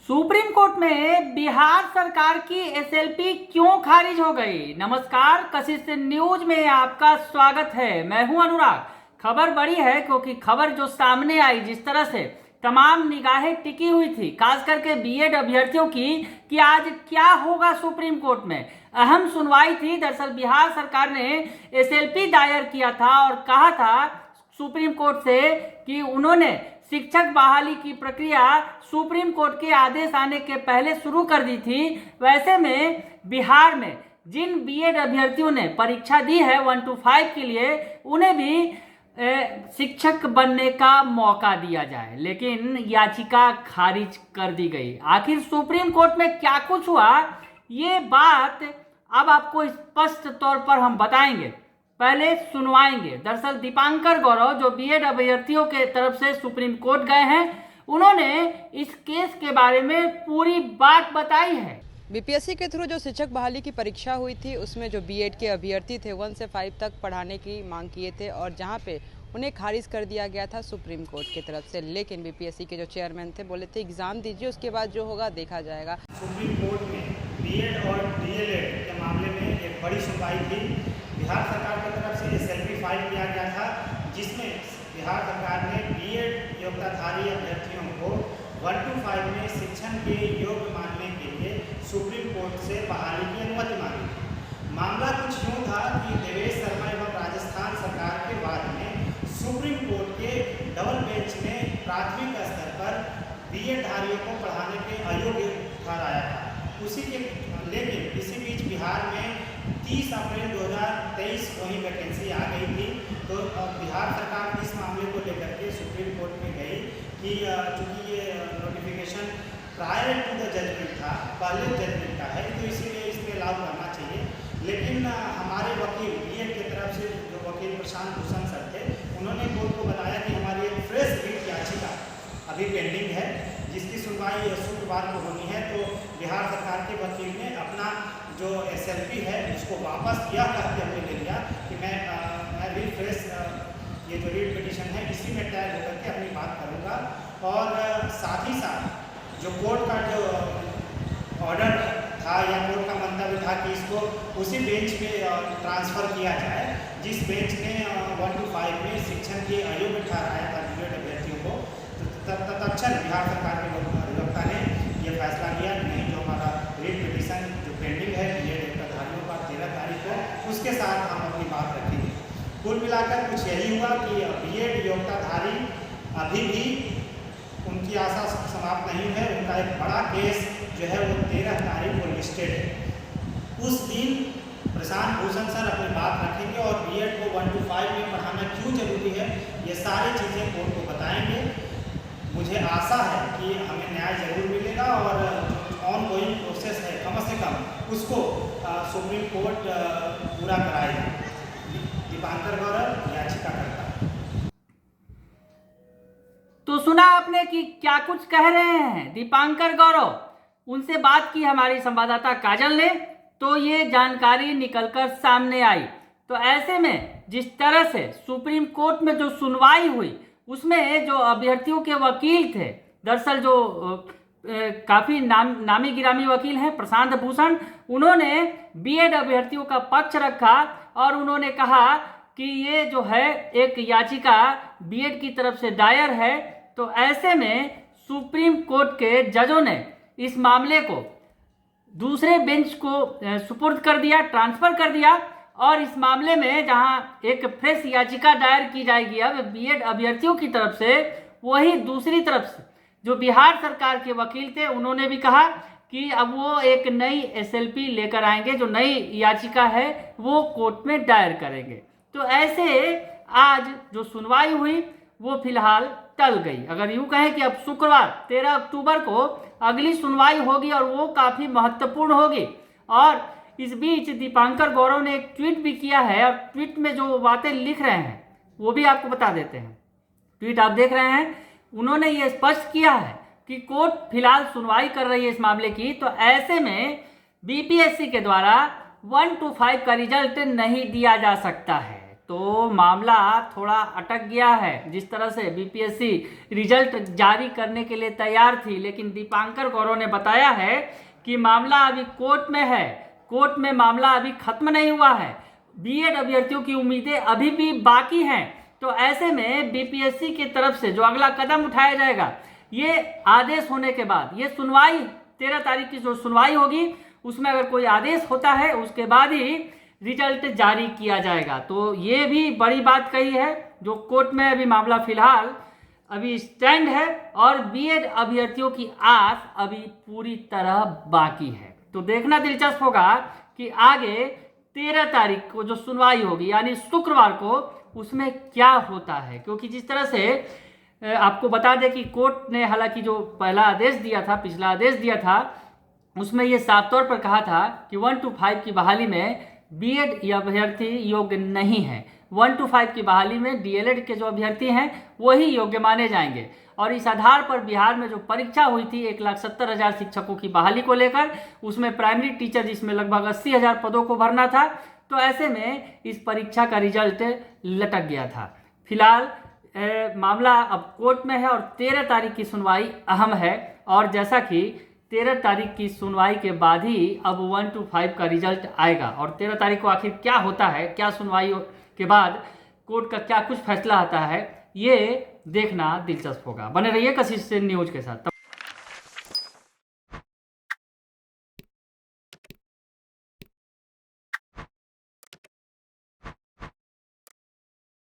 Supreme court में बिहार सरकार की एसएलपी क्यों खारिज हो गई। नमस्कार, कशिश न्यूज में आपका स्वागत है। मैं हूं अनुराग। खबर बड़ी है क्योंकि खबर जो सामने आई, जिस तरह से तमाम निगाहें टिकी हुई थी, खास करके बीएड अभ्यर्थियों की, कि आज क्या होगा सुप्रीम कोर्ट में। अहम सुनवाई थी। दरअसल बिहार सरकार ने एसएलपी दायर किया था और कहा था सुप्रीम कोर्ट से कि उन्होंने शिक्षक बहाली की प्रक्रिया सुप्रीम कोर्ट के आदेश आने के पहले शुरू कर दी थी। वैसे में बिहार में जिन बीएड अभ्यर्थियों ने परीक्षा दी है 1 to 5 के लिए, उन्हें भी शिक्षक बनने का मौका दिया जाए, लेकिन याचिका खारिज कर दी गई। आखिर सुप्रीम कोर्ट में क्या कुछ हुआ, ये बात अब आपको स्पष्ट तौर पर हम बताएंगे, पहले सुनवाएंगे। दरअसल दीपांकर गौरव जो बीएड अभ्यर्थियों के तरफ से सुप्रीम कोर्ट गए हैं, उन्होंने इस केस के बारे में पूरी बात बताई है। बीपीएससी के थ्रू जो शिक्षक बहाली की परीक्षा हुई थी, उसमें जो बीएड के अभ्यर्थी थे 1 से 5 तक पढ़ाने की मांग किए थे और जहां पे उन्हें खारिज कर दिया गया था सुप्रीम कोर्ट की तरफ से। लेकिन बीपीएससी के जो चेयरमैन थे, बोले थे एग्जाम दीजिए, उसके बाद जो होगा देखा जाएगा। सुप्रीम कोर्ट में बीएड और डीएलएड के मामले में एक बड़ी सुनवाई थी। बिहार सरकार की तरफ से एसएलपी फाइल किया गया था, जिसमें बिहार सरकार ने बीएड योग्यताधारी अभ्यर्थियों को 1 to 5 में शिक्षण के योग्य मानने के लिए सुप्रीम कोर्ट से बहाली की अनुमति मांगी थी। मामला कुछ यूँ था कि देवेश शर्मा एवं राजस्थान सरकार के बाद में सुप्रीम कोर्ट के डबल बेंच ने प्राथमिक स्तर पर बीएड धारियों को पढ़ाने के अयोग्य ठहराया था। लेकिन इसी बीच बिहार में 30 अप्रैल 2023 वही वैकेंसी आ गई थी। तो बिहार सरकार इस मामले को लेकर के सुप्रीम कोर्ट में गई कि चूँकि ये notification prior to the judgment था, पहले जजमेंट का है, तो इसीलिए इसमें लागू करना चाहिए। लेकिन हमारे वकील बीएड की तरफ से जो वकील प्रशांत भूषण सर थे, उन्होंने कोर्ट को बताया कि हमारी एक फ्रेश रीट याचिका अभी पेंडिंग है, जिसकी सुनवाई शुक्रवार को होनी है। तो बिहार सरकार के वकील ने अपना जो एसएलपी है उसको वापस यह कहते हुए ले लिया कि मैं भी फ्रेश ये जो रीट पिटीशन है इसी में टैग होकर के अपनी बात करूँगा। और साथ ही साथ जो कोर्ट का जो ऑर्डर था या कोर्ट का मंतव्य था कि इसको उसी बेंच में ट्रांसफ़र किया जाए जिस बेंच ने 1 to 5 में शिक्षण के अयोग्य ठहराया था बीएड अभ्यर्थियों को। तत्क्षण बिहार सरकार के अधिवक्ता ने यह फैसला लिया कि नहीं, जो हमारा रीट पिटीशन जो पेंडिंग है बीएड योग्यताधारियों का 13 तारीख को, उसके साथ हम अपनी बात रखेंगे। कुल मिलाकर कुछ यही हुआ कि बीएड योग्यताधारी अभी भी उनकी आशा समाप्त नहीं है। उनका एक बड़ा केस जो है वो 13 तारीख को लिस्टेड है। उस दिन प्रशांत भूषण सर अपनी बात रखेंगे और बीएड को 1 to 5 में पढ़ाना क्यों जरूरी है, ये सारी चीज़ें कोर्ट को बताएंगे। मुझे आशा है कि हमें न्याय जरूर मिलेगा और ऑन गोइंग प्रोसेस है कम से कम उसको सुप्रीम कोर्ट पूरा कराएगा। दीपांकर गौरव, याचिकाकर्ता। तो सुना आपने कि क्या कुछ कह रहे हैं दीपांकर गौरव। उनसे बात की हमारी संवाददाता काजल ने, तो ये जानकारी निकलकर सामने आई। तो ऐसे में जिस तरह से सुप्रीम कोर्ट में जो सुनवाई हुई, उसमें जो अभ्यर्थियों के वकील थे, दरअसल जो काफ़ी नामी गिरामी वकील हैं प्रशांत भूषण, उन्होंने बीएड अभ्यर्थियों का पक्ष रखा और उन्होंने कहा कि ये जो है एक याचिका बीएड की तरफ से दायर है। तो ऐसे में सुप्रीम कोर्ट के जजों ने इस मामले को दूसरे बेंच को सुपुर्द कर दिया, ट्रांसफ़र कर दिया। और इस मामले में जहां एक फ्रेश याचिका दायर की जाएगी अब बीएड अभ्यर्थियों की तरफ से, वही दूसरी तरफ से जो बिहार सरकार के वकील थे, उन्होंने भी कहा कि अब वो एक नई एसएलपी लेकर आएंगे, जो नई याचिका है वो कोर्ट में दायर करेंगे। तो ऐसे आज जो सुनवाई हुई वो फिलहाल टल गई। अगर यूँ कहें कि अब शुक्रवार 13 अक्टूबर को अगली सुनवाई होगी और वो काफ़ी महत्वपूर्ण होगी। और इस बीच दीपांकर गौरव ने एक ट्वीट भी किया है और ट्वीट में जो बातें लिख रहे हैं वो भी आपको बता देते हैं। ट्वीट आप देख रहे हैं, उन्होंने ये स्पष्ट किया है कि कोर्ट फिलहाल सुनवाई कर रही है इस मामले की। तो ऐसे में बीपीएससी के द्वारा 1 to 5 का रिजल्ट नहीं दिया जा सकता है। तो मामला थोड़ा अटक गया है। जिस तरह से बीपीएससी रिजल्ट जारी करने के लिए तैयार थी, लेकिन दीपांकर गौरव ने बताया है कि मामला अभी कोर्ट में है, कोर्ट में मामला अभी खत्म नहीं हुआ है, बीएड अभ्यर्थियों की उम्मीदें अभी भी बाकी हैं। तो ऐसे में बीपीएससी की तरफ से जो अगला कदम उठाया जाएगा, ये आदेश होने के बाद, ये सुनवाई 13 तारीख की जो सुनवाई होगी उसमें अगर कोई आदेश होता है उसके बाद ही रिजल्ट जारी किया जाएगा। तो ये भी बड़ी बात कही है। जो कोर्ट में अभी मामला फिलहाल अभी स्टैंड है और बीएड अभ्यर्थियों की आस अभी पूरी तरह बाकी है। तो देखना दिलचस्प होगा कि आगे 13 तारीख को जो सुनवाई होगी यानी शुक्रवार को, उसमें क्या होता है। क्योंकि जिस तरह से आपको बता दें कि कोर्ट ने हालांकि जो पहला आदेश दिया था, पिछला आदेश दिया था, उसमें ये साफ तौर पर कहा था कि 1 to 5 की बहाली में बीएड अभ्यर्थी योग्य नहीं है। 1 to 5 की बहाली में डीएलएड के जो अभ्यर्थी हैं वही योग्य माने जाएंगे। और इस आधार पर बिहार में जो परीक्षा हुई थी 1,70,000 शिक्षकों की बहाली को लेकर, उसमें प्राइमरी टीचर जिसमें लगभग 80,000 पदों को भरना था, तो ऐसे में इस परीक्षा का रिजल्ट लटक गया था। फिलहाल मामला अब कोर्ट में है और 13 तारीख की सुनवाई अहम है। और जैसा कि 13 तारीख की सुनवाई के बाद ही अब 1 to 5 का रिजल्ट आएगा। और 13 तारीख को आखिर क्या होता है, क्या सुनवाई के बाद कोर्ट का क्या कुछ फैसला आता है, ये देखना दिलचस्प होगा। बने रहिए कशिश न्यूज के साथ।